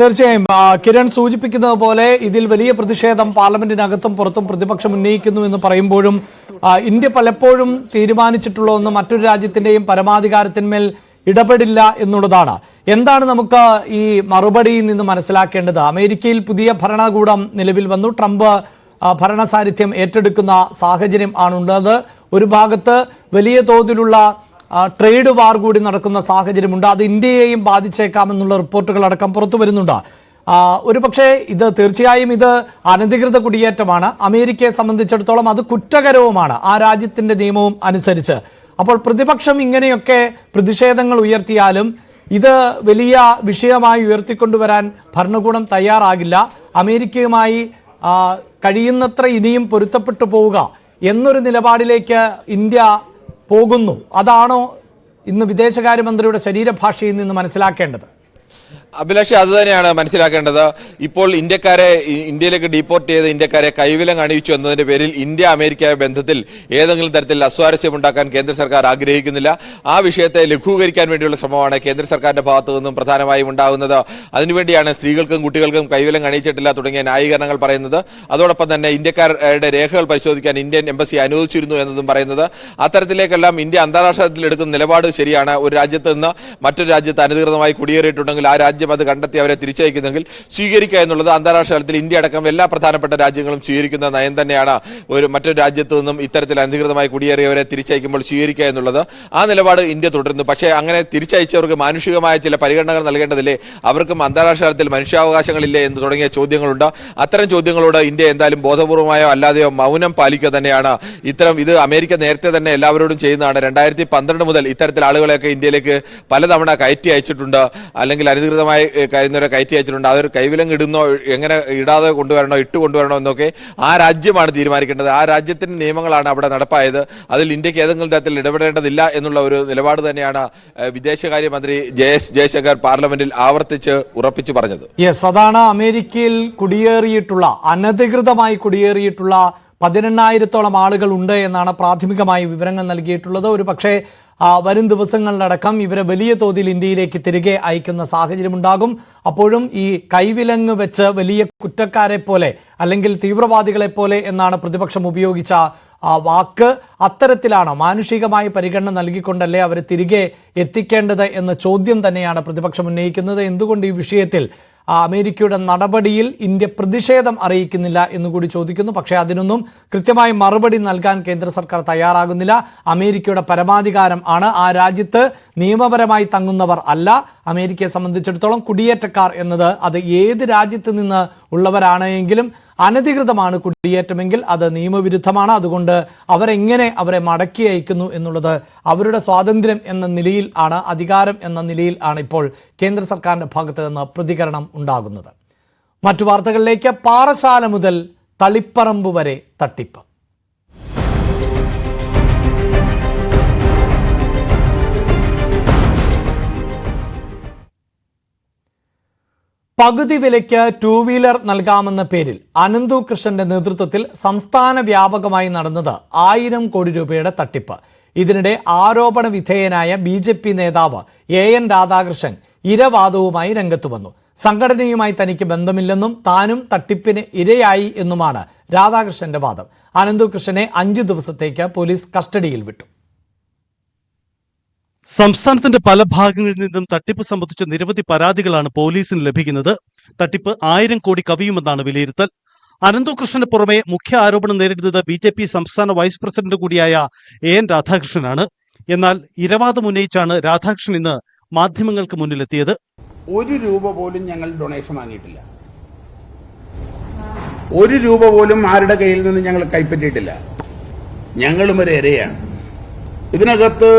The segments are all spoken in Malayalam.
തീർച്ചയായും കിരൺ സൂചിപ്പിക്കുന്നത് പോലെ ഇതിൽ വലിയ പ്രതിഷേധം പാർലമെന്റിനകത്തും പുറത്തും പ്രതിപക്ഷം ഉന്നയിക്കുന്നു എന്ന് പറയുമ്പോഴും ഇന്ത്യ പലപ്പോഴും തീരുമാനിച്ചിട്ടുള്ള ഒന്ന് മറ്റൊരു രാജ്യത്തിന്റെയും പരമാധികാരത്തിന്മേൽ ഇടപെടില്ല എന്നുള്ളതാണ്. എന്താണ് നമുക്ക് ഈ മറുപടിയിൽ നിന്ന് മനസ്സിലാക്കേണ്ടത്? അമേരിക്കയിൽ പുതിയ ഭരണകൂടം നിലവിൽ വന്നു. ട്രംപ് ഭരണസാരഥ്യം ഏറ്റെടുക്കുന്ന സാഹചര്യം ആണുള്ളത്. ഒരു ഭാഗത്ത് വലിയ തോതിലുള്ള ട്രേഡ് വാർ കൂടി നടക്കുന്ന സാഹചര്യമുണ്ട്. അത് ഇന്ത്യയെയും ബാധിച്ചേക്കാമെന്നുള്ള റിപ്പോർട്ടുകളടക്കം പുറത്തു വരുന്നുണ്ട്. ഒരു പക്ഷേ ഇത് തീർച്ചയായും ഇത് അനധികൃത കുടിയേറ്റമാണ്. അമേരിക്കയെ സംബന്ധിച്ചിടത്തോളം അത് കുറ്റകരവുമാണ് ആ രാജ്യത്തിന്റെ നിയമവും അനുസരിച്ച്. അപ്പോൾ പ്രതിപക്ഷം ഇങ്ങനെയൊക്കെ പ്രതിഷേധങ്ങൾ ഉയർത്തിയാലും ഇത് വലിയ വിഷയമായി ഉയർത്തിക്കൊണ്ടുവരാൻ ഭരണകൂടം തയ്യാറാകില്ല. അമേരിക്കയുമായി കഴിയുന്നത്ര ഇനിയും പൊരുത്തപ്പെട്ടു പോവുക എന്നൊരു നിലപാടിലേക്ക് ഇന്ത്യ പോകുന്നു. അതാണോ ഇന്ന് വിദേശകാര്യമന്ത്രിയുടെ ശരീരഭാഷയിൽ നിന്ന് മനസ്സിലാക്കേണ്ടത്? അഭിലാഷ്, അത് തന്നെയാണ് മനസ്സിലാക്കേണ്ടത്. ഇപ്പോൾ ഇന്ത്യയിലേക്ക് ഡീപ്പോർട്ട് ചെയ്ത ഇന്ത്യക്കാരെ കൈവിലങ്ങ് അണിയിച്ചു എന്നതിന്റെ പേരിൽ ഇന്ത്യ അമേരിക്ക ബന്ധത്തിൽ ഏതെങ്കിലും തരത്തിൽ അസ്വാരസ്യമുണ്ടാക്കാൻ കേന്ദ്ര സർക്കാർ ആഗ്രഹിക്കുന്നില്ല. ആ വിഷയത്തെ ലഘൂകരിക്കാൻ വേണ്ടിയുള്ള ശ്രമമാണ് കേന്ദ്ര സർക്കാരിന്റെ ഭാഗത്തു നിന്നും പ്രധാനമായും ഉണ്ടാകുന്നത്. അതിനുവേണ്ടിയാണ് സ്ത്രീകൾക്കും കുട്ടികൾക്കും കൈവിലങ്ങ് അണിയിച്ചിട്ടില്ല തുടങ്ങിയ ന്യായീകരണങ്ങൾ പറയുന്നത്. അതോടൊപ്പം തന്നെ ഇന്ത്യക്കാരുടെ രേഖകൾ പരിശോധിക്കാൻ ഇന്ത്യൻ എംബസി അനുവദിച്ചിരുന്നു എന്നതും പറയുന്നത്. അത്തരത്തിലേക്കെല്ലാം ഇന്ത്യ അന്താരാഷ്ട്ര തലത്തിൽ എടുക്കുന്ന നിലപാട് ശരിയാണ്. ഒരു രാജ്യത്ത് നിന്ന് മറ്റൊരു രാജ്യത്ത് അനധികൃതമായി കുടിയേറിയിട്ടുണ്ടെങ്കിൽ ആ രാജ്യം അത് കണ്ടെത്തി അവരെ തിരിച്ചയക്കുന്നെങ്കിൽ സ്വീകരിക്കുക എന്നുള്ളത് അന്താരാഷ്ട്ര തലത്തിൽ ഇന്ത്യ അടക്കം എല്ലാ പ്രധാനപ്പെട്ട രാജ്യങ്ങളും സ്വീകരിക്കുന്ന നയം തന്നെയാണ്. മറ്റൊരു രാജ്യത്തു നിന്നും ഇത്തരത്തിൽ അനധികൃതമായി കുടിയേറിയവരെ തിരിച്ചയക്കുമ്പോൾ സ്വീകരിക്കുക എന്നുള്ളത്. ആ നിലപാട് ഇന്ത്യ തുടരുന്നു. പക്ഷേ അങ്ങനെ തിരിച്ചയച്ചവർക്ക് മാനുഷികമായ ചില പരിഗണനകൾ നൽകേണ്ടതില്ലേ? അവർക്കും അന്താരാഷ്ട്ര തലത്തിൽ മനുഷ്യാവകാശങ്ങളില്ലേ എന്ന് തുടങ്ങിയ ചോദ്യങ്ങളുണ്ട്. അത്തരം ചോദ്യങ്ങളോട് ഇന്ത്യ എന്തായാലും ബോധപൂർവമായോ അല്ലാതെയോ മൗനം പാലിക്കുക തന്നെയാണ്. ഇത് അമേരിക്ക നേരത്തെ തന്നെ എല്ലാവരോടും ചെയ്യുന്നതാണ്. 2012 മുതൽ ഇത്തരത്തിൽ ആളുകളെയൊക്കെ ഇന്ത്യയിലേക്ക് പലതവണ കയറ്റി അയച്ചിട്ടുണ്ട്. അല്ലെങ്കിൽ അനധികൃതമായി കഴിയുന്നവരെ കയറ്റി അയച്ചിട്ടുണ്ട്. അതൊരു കൈവിലങ്ങ് ഇടുന്നോ, എങ്ങനെ ഇടാതെ കൊണ്ടുവരണോ, ഇട്ട് കൊണ്ടുവരണോ എന്നൊക്കെ ആ രാജ്യമാണ് തീരുമാനിക്കേണ്ടത്. ആ രാജ്യത്തിന്റെ നിയമങ്ങളാണ് അവിടെ നടപ്പായത്. അതിൽ ഇന്ത്യക്ക് ഏതെങ്കിലും തരത്തിൽ ഇടപെടേണ്ടതില്ല എന്നുള്ള ഒരു നിലപാട് തന്നെയാണ് വിദേശകാര്യമന്ത്രി ജയശങ്കർ പാർലമെന്റിൽ ആവർത്തിച്ച് ഉറപ്പിച്ചു പറഞ്ഞത്. യെസ്, അതാണ് അമേരിക്കയിൽ അനധികൃതമായി കുടിയേറിയിട്ടുള്ള 18,000-ഓളം ആളുകൾ ഉണ്ട് എന്നാണ് പ്രാഥമികമായി വിവരങ്ങൾ നൽകിയിട്ടുള്ളത്. ഒരു പക്ഷേ വരും ദിവസങ്ങളിലടക്കം ഇവരെ വലിയ തോതിൽ ഇന്ത്യയിലേക്ക് തിരികെ അയക്കുന്ന സാഹചര്യമുണ്ടാകും. അപ്പോഴും ഈ കൈവിലങ്ങ് വെച്ച് വലിയ കുറ്റക്കാരെ പോലെ അല്ലെങ്കിൽ തീവ്രവാദികളെ പോലെ എന്നാണ് പ്രതിപക്ഷം ഉപയോഗിച്ച വാക്ക്. അത്തരത്തിലാണ് മാനുഷികമായ പരിഗണന നൽകിക്കൊണ്ടല്ലേ അവരെ തിരികെ എത്തിക്കേണ്ടത് എന്ന ചോദ്യം തന്നെയാണ് പ്രതിപക്ഷം ഉന്നയിക്കുന്നത്. എന്തുകൊണ്ട് ഈ വിഷയത്തിൽ അമേരിക്കയുടെ നടപടിയിൽ ഇന്ത്യ പ്രതിഷേധം അറിയിക്കുന്നില്ല എന്നുകൂടി ചോദിക്കുന്നു. പക്ഷേ അതിനൊന്നും കൃത്യമായി മറുപടി നൽകാൻ കേന്ദ്ര സർക്കാർ തയ്യാറാകുന്നില്ല. അമേരിക്കയുടെ പരമാധികാരം ആണ്. ആ രാജ്യത്ത് നിയമപരമായി തങ്ങുന്നവർ അല്ല. അമേരിക്കയെ സംബന്ധിച്ചിടത്തോളം കുടിയേറ്റക്കാർ എന്നത് അത് ഏത് രാജ്യത്ത് നിന്ന് ഉള്ളവരാണെങ്കിലും അനധികൃതമാണ് കുടിയേറ്റമെങ്കിൽ അത് നിയമവിരുദ്ധമാണ്. അതുകൊണ്ട് അവരെ മടക്കി അയക്കുന്നു എന്നുള്ളത് അവരുടെ സ്വാതന്ത്ര്യം എന്ന നിലയിൽ ആണ്, അധികാരം എന്ന നിലയിൽ ആണ് ഇപ്പോൾ കേന്ദ്ര സർക്കാരിന്റെ ഭാഗത്ത് നിന്ന് പ്രതികരണം ഉണ്ടാകുന്നത്. മറ്റു വാർത്തകളിലേക്ക്. പാറശാല മുതൽ തളിപ്പറമ്പ് വരെ തട്ടിപ്പ്. പകുതി വിലയ്ക്ക് 2 വീലർ നൽകാമെന്ന പേരിൽ അനന്തു കൃഷ്ണന്റെ നേതൃത്വത്തിൽ സംസ്ഥാന വ്യാപകമായി നടന്നത് 1000 കോടി രൂപയുടെ തട്ടിപ്പ്. ഇതിനിടെ ആരോപണ വിധേയനായ BJP നേതാവ് AN രാധാകൃഷ്ണൻ ഇരവാദവുമായി രംഗത്തു വന്നു. സംഘടനയുമായി തനിക്ക് ബന്ധമില്ലെന്നും താനും തട്ടിപ്പിന് ഇരയായി എന്നുമാണ് രാധാകൃഷ്ണന്റെ വാദം. അനന്തു കൃഷ്ണനെ 5 ദിവസത്തേക്ക് പോലീസ് കസ്റ്റഡിയിൽ വിട്ടു. സംസ്ഥാനത്തിന്റെ പല ഭാഗങ്ങളിൽ നിന്നും തട്ടിപ്പ് സംബന്ധിച്ച നിരവധി പരാതികളാണ് പോലീസിന് ലഭിക്കുന്നത്. തട്ടിപ്പ് 1000 കോടി കവിയുമെന്നാണ് വിലയിരുത്തൽ. അനന്തു കൃഷ്ണന് പുറമെ മുഖ്യ ആരോപണം നേരിടുന്നത് BJP സംസ്ഥാന വൈസ് പ്രസിഡന്റ് കൂടിയായ AN രാധാകൃഷ്ണനാണ്. എന്നാൽ ഇരവാദം ഉന്നയിച്ചാണ് രാധാകൃഷ്ണൻ ഇന്ന് മാധ്യമങ്ങൾക്ക് മുന്നിലെത്തിയത്. 1 രൂപ പോലും ഞങ്ങൾ ഡൊണേഷൻ വാങ്ങിയിട്ടില്ല. 1 രൂപ പോലും ആരുടെ കയ്യിൽ നിന്ന് ഞങ്ങൾ കൈപ്പറ്റിയിട്ടില്ല. ഞങ്ങളും ഒരു ഇരയാണ്. ഇതിനകത്ത്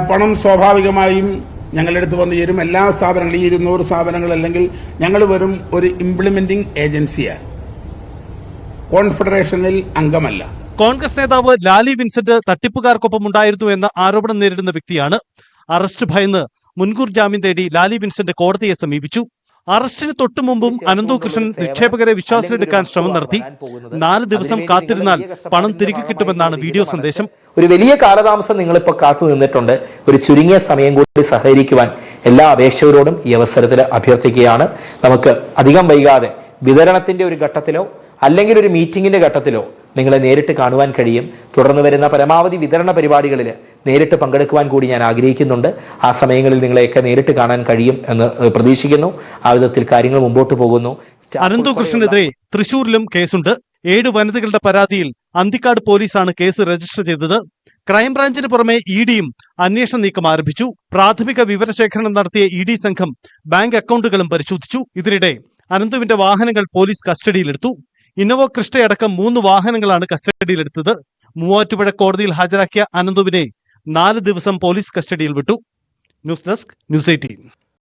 പണം സ്വാഭാവികമായും ഞങ്ങളുടെ അടുത്ത് വന്നു ചേരും. എല്ലാ സ്ഥാപനങ്ങളും, ഈ 200 സ്ഥാപനങ്ങൾ, അല്ലെങ്കിൽ ഞങ്ങൾ വെറും ഒരു ഇംപ്ലിമെന്റിംഗ് ഏജൻസിയാണ്, കോൺഫെഡറേഷനിൽ അംഗമല്ല. കോൺഗ്രസ് നേതാവ് ലാലി വിൻസെന്റ് തട്ടിപ്പുകാർക്കൊപ്പം ഉണ്ടായിരുന്നു എന്ന ആരോപണം നേരിടുന്ന വ്യക്തിയാണ്. അറസ്റ്റ് ഭയന്ന് മുൻകൂർ ജാമ്യം തേടി ലാലി വിൻസെന്റ് കോടതിയെ സമീപിച്ചു. അറസ്റ്റിന് തൊട്ടുമുമ്പും അനന്തു കൃഷ്ണൻ നിക്ഷേപകരെ വിശ്വാസത്തിലെടുക്കാൻ ശ്രമം നടത്തി. 4 ദിവസം കാത്തിരുന്നാൽ പണം തിരികെ കിട്ടുമെന്നാണ് വീഡിയോ സന്ദേശം. ഒരു വലിയ കാലതാമസം നിങ്ങളിപ്പോൾ കാത്തു നിന്നിട്ടുണ്ട്. ഒരു ചുരുങ്ങിയ സമയം കൂടി സഹകരിക്കുവാൻ എല്ലാ അപേക്ഷകരോടും ഈ അവസരത്തിൽ അഭ്യർത്ഥിക്കുകയാണ്. നമുക്ക് അധികം വൈകാതെ വിതരണത്തിന്റെ ഒരു ഘട്ടത്തിലോ അല്ലെങ്കിൽ ഒരു മീറ്റിംഗിന്റെ ഘട്ടത്തിലോ നിങ്ങളെ നേരിട്ട് കാണുവാൻ കഴിയും. തുടർന്ന് വരുന്ന പരമാവധി വിതരണ പരിപാടികളിൽ നേരിട്ട് പങ്കെടുക്കുവാൻ കൂടി ഞാൻ ആഗ്രഹിക്കുന്നുണ്ട്. ആ സമയങ്ങളിൽ നിങ്ങളെയൊക്കെ നേരിട്ട് കാണാൻ കഴിയും എന്ന് പ്രതീക്ഷിക്കുന്നു. ആ വിധത്തിൽ കാര്യങ്ങൾ മുമ്പോട്ട് പോകുന്നു. അനന്തു കൃഷ്ണനെതിരെ തൃശൂരിലും കേസുണ്ട്. 7 വനിതകളുടെ പരാതിയിൽ അന്തിക്കാട് പോലീസാണ് കേസ് രജിസ്റ്റർ ചെയ്തത്. ക്രൈംബ്രാഞ്ചിന് പുറമെ ഇഡിയും അന്വേഷണ നീക്കം ആരംഭിച്ചു. പ്രാഥമിക വിവരശേഖരണം നടത്തിയ ഇഡി സംഘം ബാങ്ക് അക്കൗണ്ടുകളും പരിശോധിച്ചു. ഇതിനിടെ അനന്തുവിന്റെ വാഹനങ്ങൾ പോലീസ് കസ്റ്റഡിയിലെടുത്തു. ഇന്നോവ ക്രിസ്റ്റയടക്കം 3 വാഹനങ്ങളാണ് കസ്റ്റഡിയിലെടുത്തത്. മൂവാറ്റുപുഴ കോടതിയിൽ ഹാജരാക്കിയ അനന്തുവിനെ 4 ദിവസം പോലീസ് കസ്റ്റഡിയിൽ വിട്ടു. News desk, news 18.